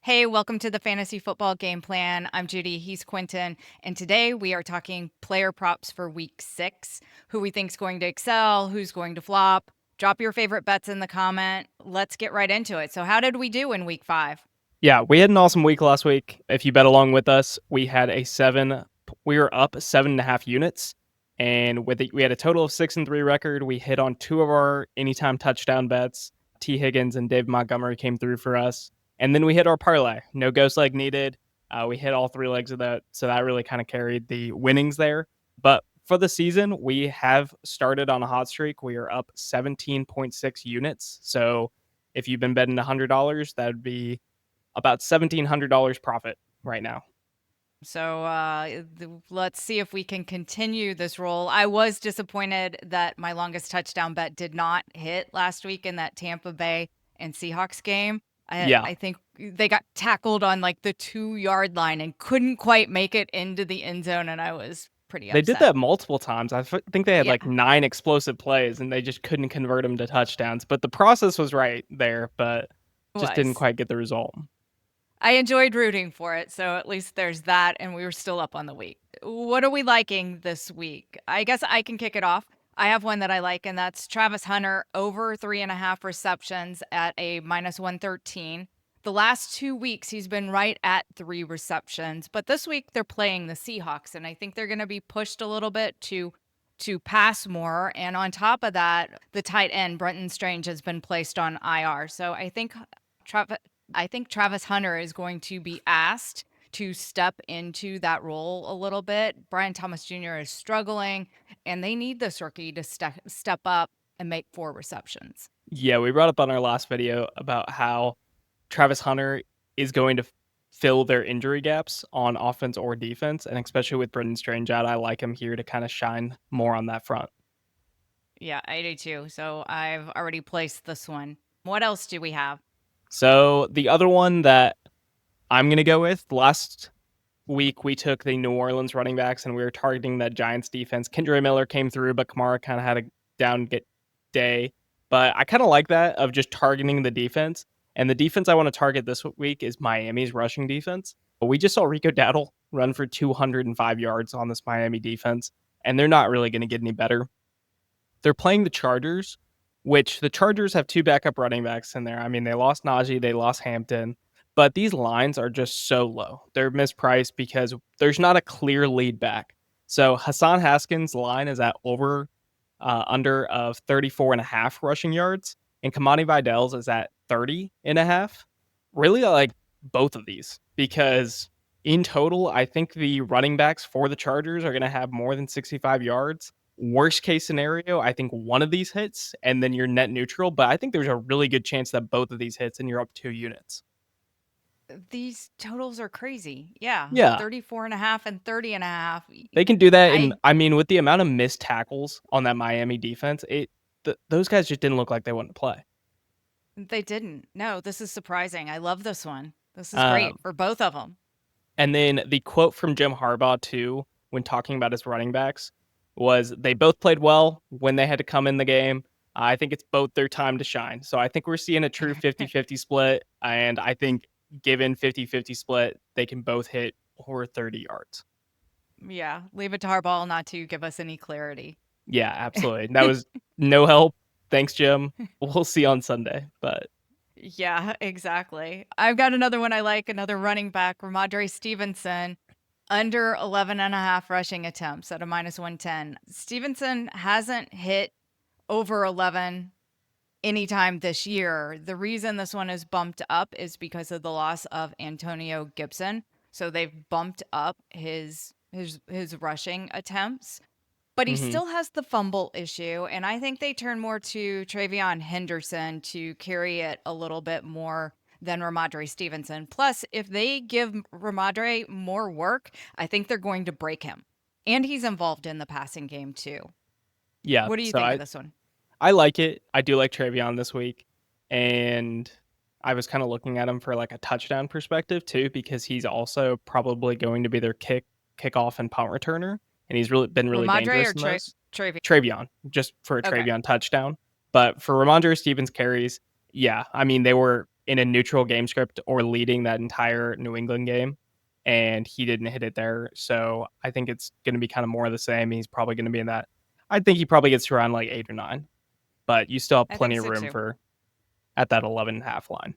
Hey, welcome to the Fantasy Football Game Plan. I'm Judy, he's Quentin, and today we are talking player props for week 6, who we think's going to excel, who's going to flop. Drop your favorite bets in the comment. Let's get right into it. So how did we do in week 5? Yeah, we had an awesome week last week. If you bet along with us, we were up 7.5 units. And we had a total of 6-3 record. We hit on 2 of our anytime touchdown bets. T. Higgins and Dave Montgomery came through for us. And then we hit our parlay. No ghost leg needed. We hit all 3 legs of that. So that really kind of carried the winnings there. But for the season, we have started on a hot streak. We are up 17.6 units. So if you've been betting $100, that would be about $1,700 profit right now. So let's see if we can continue this roll. I was disappointed that my longest touchdown bet did not hit last week in that Tampa Bay and Seahawks game. Yeah, I think they got tackled on like the 2-yard line and couldn't quite make it into the end zone, and I was pretty they did upset. that multiple times. Think they had Yeah, like 9 explosive plays and they just couldn't convert them to touchdowns. But the process was right there, but it just didn't was. quite get the result. I enjoyed rooting for it, so at least there's that, and we were still up on the week. What are we liking this week? I guess I can kick it off. I have one that I like, and that's Travis Hunter over 3.5 receptions at a -113. The last 2 weeks, he's been right at 3 receptions, but this week they're playing the Seahawks, and I think they're going to be pushed a little bit to pass more. And on top of that, the tight end Brenton Strange has been placed on IR, so Travis Travis Hunter is going to be asked to step into that role a little bit. Brian Thomas Jr. is struggling, and they need this rookie to step up and make 4 receptions. Yeah, we brought up on our last video about how Travis Hunter is going to fill their injury gaps on offense or defense. And especially with Brendan Strange out, I like him here to kind of shine more on that front. Yeah, I do too. So I've already placed this one. What else do we have? So the other one that I'm going to go with last week, we took the New Orleans running backs and we were targeting that Giants defense. Kendre Miller came through, but Kamara kind of had a day. But I kind of like that of just targeting the defense. And the defense I want to target this week is Miami's rushing defense. But we just saw Rico Dowdle run for 205 yards on this Miami defense, and they're not really going to get any better. They're playing the Chargers, which the Chargers have 2 backup running backs in there. I mean, they lost Najee, they lost Hampton, but these lines are just so low. They're mispriced because there's not a clear lead back. So Hasan Haskins' line is at under of 34.5 rushing yards, and Kimani Vidal's is at 30.5. Really, I like both of these because in total, I think the running backs for the Chargers are going to have more than 65 yards. Worst case scenario, I think one of these hits and then you're net neutral, but I think there's a really good chance that both of these hits and you're up 2 units. These totals are crazy. Yeah, Yeah, 34.5 and 30.5. they can do that. And I I mean, with the amount of missed tackles on that Miami defense, those guys just didn't look like they wanted to play. They didn't. No, this is surprising. I love this one. This is great Um, for both of them. and then the quote from Jim Harbaugh, too, when talking about his running backs, was they both played well when they had to come in the game. I think it's both their time to shine. So I think we're seeing a true 50-50 split. And I think given 50-50 split, they can both hit over 30 yards. Yeah, leave it to Harbaugh not to give us any clarity. Yeah, absolutely. That was no help. Thanks, Jim. We'll see on Sunday. But Yeah, exactly. I've got another one I like, another running back, Rhamondre Stevenson, under 11.5 rushing attempts at a -110. Stevenson hasn't hit over 11 anytime this year. The reason this one is bumped up is because of the loss of Antonio Gibson. So they've bumped up his rushing attempts. But he mhm. still has the fumble issue, and I think they turn more to Travion Henderson to carry it a little bit more than Rhamondre Stevenson. Plus, if they give Rhamondre more work, I think they're going to break him. And he's involved in the passing game too. Yeah. What do you So think of I, this one? I like it. I do like Travion this week. And I was kind of looking at him for like a touchdown perspective too, because he's also probably going to be their kickoff and punt returner. And he's really been really Rhamondre dangerous or in those. Travion? Travion, just for a Okay. Travion touchdown. But for Rhamondre Stevens carries, yeah, I mean, they were in a neutral game script or leading that entire New England game, and he didn't hit it there. So I think it's going to be kind of more of the same. He's probably going to be in that. I think he probably gets around like 8 or 9, but you still have I think plenty of so room too. for at that 11.5 line.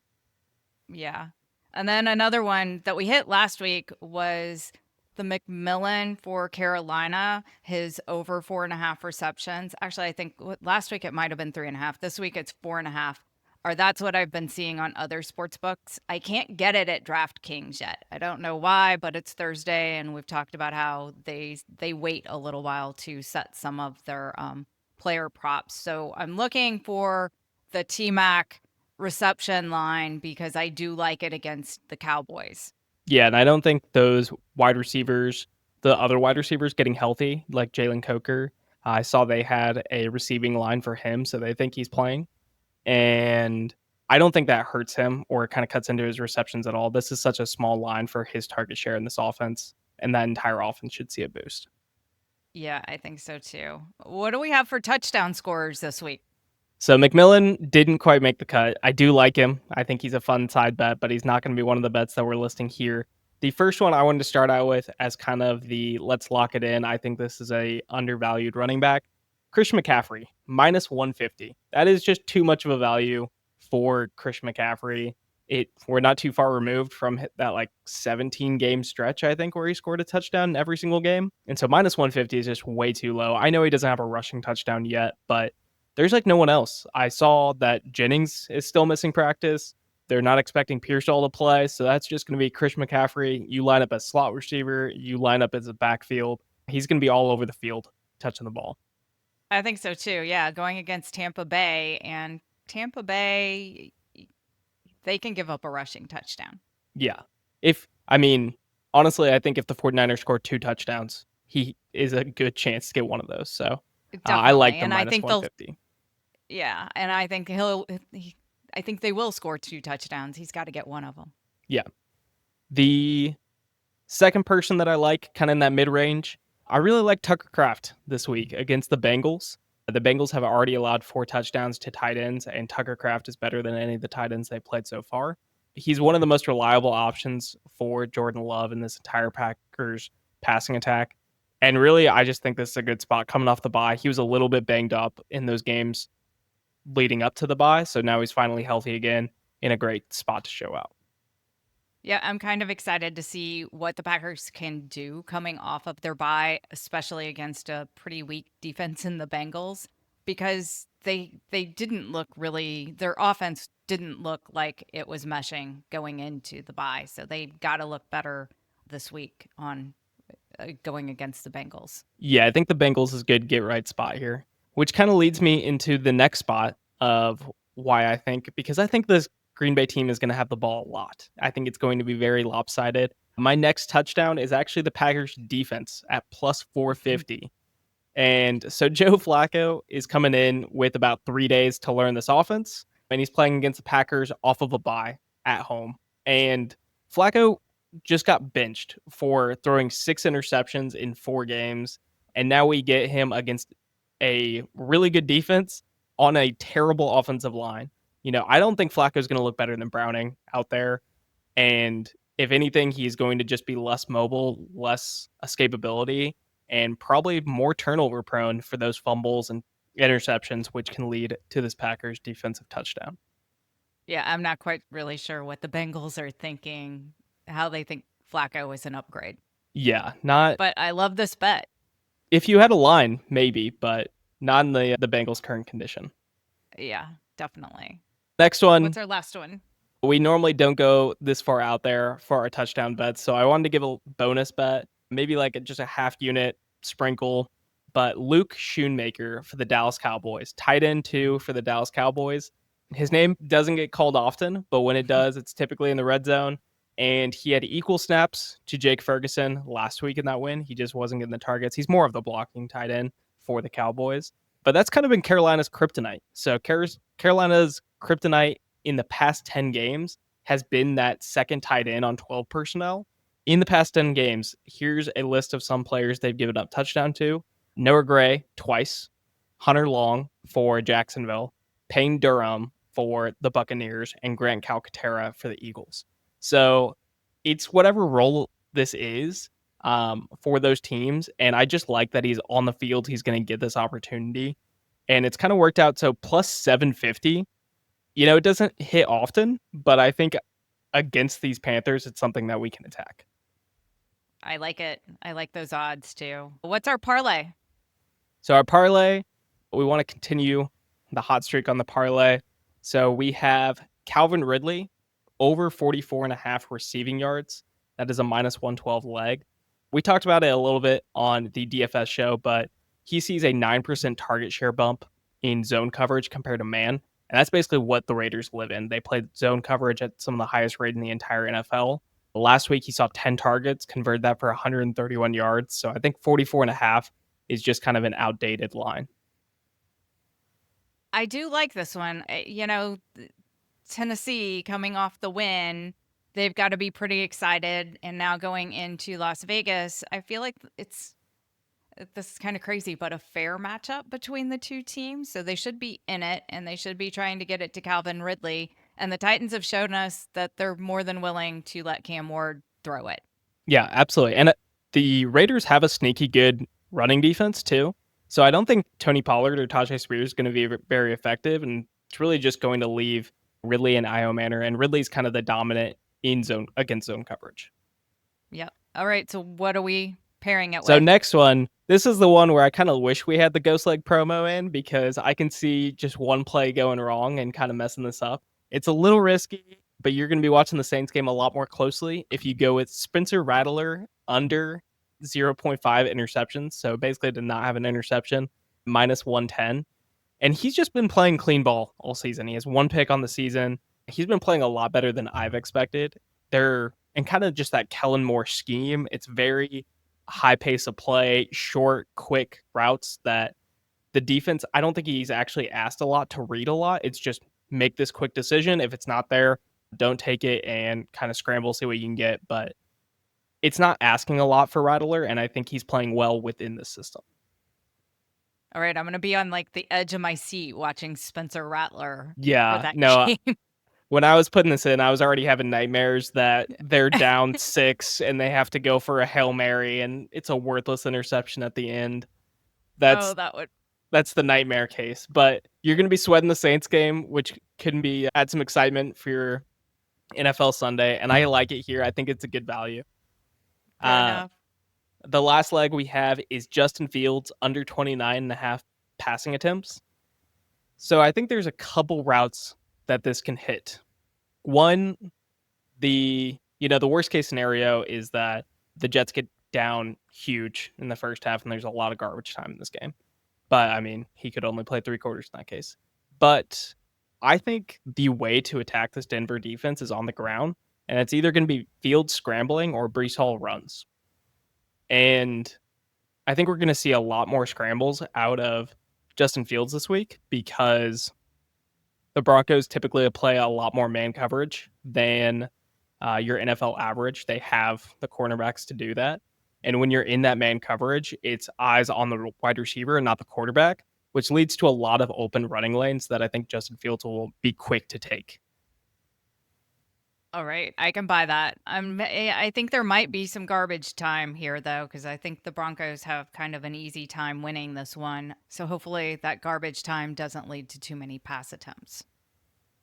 Yeah. And then another one that we hit last week was the McMillan for Carolina, his over 4.5 receptions. Actually, I think last week it might have been 3.5. This week it's 4.5. Or that's what I've been seeing on other sports books. I can't get it at DraftKings yet. I don't know why, but it's Thursday, and we've talked about how they wait a little while to set some of their player props. So I'm looking for the T-Mac reception line because I do like it against the Cowboys. Yeah, and I don't think those wide receivers, the other wide receivers getting healthy, like Jalen Coker, I saw they had a receiving line for him, so they think he's playing. And I don't think that hurts him or kind of cuts into his receptions at all. This is such a small line for his target share in this offense, and that entire offense should see a boost. Yeah, I think so too. What do we have for touchdown scorers this week? So McMillan didn't quite make the cut. I do like him. I think he's a fun side bet, but he's not going to be one of the bets that we're listing here. The first one I wanted to start out with as kind of the let's lock it in. I think this is a undervalued running back. Christian McCaffrey, minus 150. That is just too much of a value for Christian McCaffrey. We're not too far removed from that like 17 game stretch, I think, where he scored a touchdown in every single game. And so minus 150 is just way too low. I know he doesn't have a rushing touchdown yet, but there's like no one else. I saw that Jennings is still missing practice. They're not expecting Pearsall to play, so that's just going to be Chris McCaffrey. You line up as slot receiver, you line up as a backfield. He's going to be all over the field touching the ball. I think so too. Yeah, going against Tampa Bay, and Tampa Bay, they can give up a rushing touchdown. Yeah. Honestly, I think if the 49ers score 2 touchdowns, he is a good chance to get one of those. So I Definitely. like the And I minus think they'll 150. yeah, and I think I think they will score 2 touchdowns. He's got to get one of them. Yeah. The second person that I like, kind of in that mid range, I really like Tucker Kraft this week against the Bengals. The Bengals have already allowed 4 touchdowns to tight ends, and Tucker Kraft is better than any of the tight ends they've played so far. He's one of the most reliable options for Jordan Love in this entire Packers passing attack. And really, I just think this is a good spot coming off the bye. He was a little bit banged up in those games leading up to the bye, so now he's finally healthy again, in a great spot to show out. Yeah, I'm kind of excited to see what the Packers can do coming off of their bye, especially against a pretty weak defense in the Bengals, because they didn't look really their offense didn't look like it was meshing going into the bye. So they got to look better this week on going against the Bengals. Yeah, I think the Bengals is a good get right spot here, which kind of leads me into the next spot of why I think, because I think this Green Bay team is going to have the ball a lot. I think it's going to be very lopsided. My next touchdown is actually the Packers defense at plus 450. And so Joe Flacco is coming in with about 3 days to learn this offense, and he's playing against the Packers off of a bye at home. And Flacco just got benched for throwing 6 interceptions in 4 games, and now we get him against a really good defense on a terrible offensive line. I don't think Flacco's going to look better than Browning out there. And if anything, he's going to just be less mobile, less escapability, and probably more turnover prone for those fumbles and interceptions, which can lead to this Packers defensive touchdown. Yeah, I'm not quite really sure what the Bengals are thinking, how they think Flacco is an upgrade. Yeah, not But I love this bet. if you had a line, maybe, but not in the Bengals' current condition. Yeah, definitely. Next one, What's our last one? we normally don't go this far out there for our touchdown bets, so I wanted to give a bonus bet, maybe like just a half unit sprinkle. But Luke Schoonmaker for the Dallas Cowboys, tight end 2 for the Dallas Cowboys. His name doesn't get called often, but when it does, it's typically in the red zone. And he had equal snaps to Jake Ferguson last week in that win. He just wasn't getting the targets. He's more of the blocking tight end for the Cowboys. But that's kind of been Carolina's kryptonite. So Carolina's kryptonite in the past 10 games has been that second tight end on 12 personnel. In the past 10 games, here's a list of some players they've given up touchdown to. Noah Gray twice, Hunter Long for Jacksonville, Payne Durham for the Buccaneers and Grant Calcaterra for the Eagles. So it's whatever role this is for those teams. And I just like that he's on the field. He's going to get this opportunity. And it's kind of worked out. So plus 750, it doesn't hit often, but I think against these Panthers, it's something that we can attack. I like it. I like those odds too. What's our parlay? So our parlay, we want to continue the hot streak on the parlay. So we have Calvin Ridley over 44.5 receiving yards. That is a minus 112 leg. We talked about it a little bit on the DFS show, but he sees a 9% target share bump in zone coverage compared to man. And that's basically what the Raiders live in. They play zone coverage at some of the highest rate in the entire NFL. Last week, he saw 10 targets, converted that for 131 yards. So I think 44.5 is just kind of an outdated line. I do like this one. Tennessee coming off the win, they've got to be pretty excited. And now going into Las Vegas, I feel like this is kind of crazy, but a fair matchup between the two teams. So they should be in it, and they should be trying to get it to Calvin Ridley. And the Titans have shown us that they're more than willing to let Cam Ward throw it. Yeah, absolutely. And the Raiders have a sneaky good running defense too. So I don't think Tony Pollard or Tajay Spears is going to be very effective. And it's really just going to leave Ridley and Io Manor. And Ridley's kind of the dominant in zone against zone coverage. Yep. All right. So what are we pairing it with? So next one, this is the one where I kind of wish we had the Ghost Leg promo in, because I can see just one play going wrong and kind of messing this up. It's a little risky, but you're going to be watching the Saints game a lot more closely if you go with Spencer Rattler under 0.5 interceptions. So basically to not have an interception, minus 110. And he's just been playing clean ball all season. He has one pick on the season. He's been playing a lot better than I've expected. And kind of just that Kellen Moore scheme. It's very high pace of play, short, quick routes that the defense, I don't think he's actually asked a lot to read a lot. It's just make this quick decision. If it's not there, don't take it and kind of scramble, see what you can get. But it's not asking a lot for Rattler, and I think he's playing well within the system. All right, I'm going to be on like the edge of my seat watching Spencer Rattler. Yeah, for that no, game. When I was putting this in, I was already having nightmares that they're down 6 and they have to go for a Hail Mary and it's a worthless interception at the end. That's the nightmare case. But you're going to be sweating the Saints game, which can add some excitement for your NFL Sunday. And I like it here. I think it's a good value. Fair enough. The last leg we have is Justin Fields under 29.5 passing attempts. So I think there's a couple routes that this can hit. One, the worst case scenario is that the Jets get down huge in the first half and there's a lot of garbage time in this game. But I mean, he could only play 3 quarters in that case. But I think the way to attack this Denver defense is on the ground, and it's either going to be Fields scrambling or Breece Hall runs. And I think we're going to see a lot more scrambles out of Justin Fields this week, because the Broncos typically play a lot more man coverage than your NFL average. They have the cornerbacks to do that. And when you're in that man coverage, it's eyes on the wide receiver and not the quarterback, which leads to a lot of open running lanes that I think Justin Fields will be quick to take. All right, I can buy that. I think there might be some garbage time here, though, because I think the Broncos have kind of an easy time winning this one. So hopefully that garbage time doesn't lead to too many pass attempts.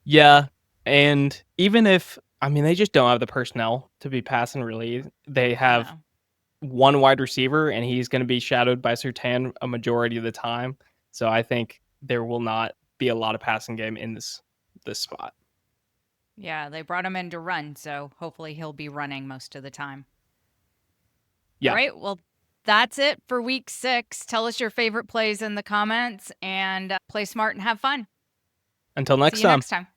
Yeah, and even if, they just don't have the personnel to be pass and release. They have one wide receiver, and he's going to be shadowed by Surtain a majority of the time. So I think there will not be a lot of passing game in this spot. Yeah, they brought him in to run, so hopefully he'll be running most of the time. Yeah. All right, well, that's it for week 6. Tell us your favorite plays in the comments, and play smart and have fun. Until next See you time. next time.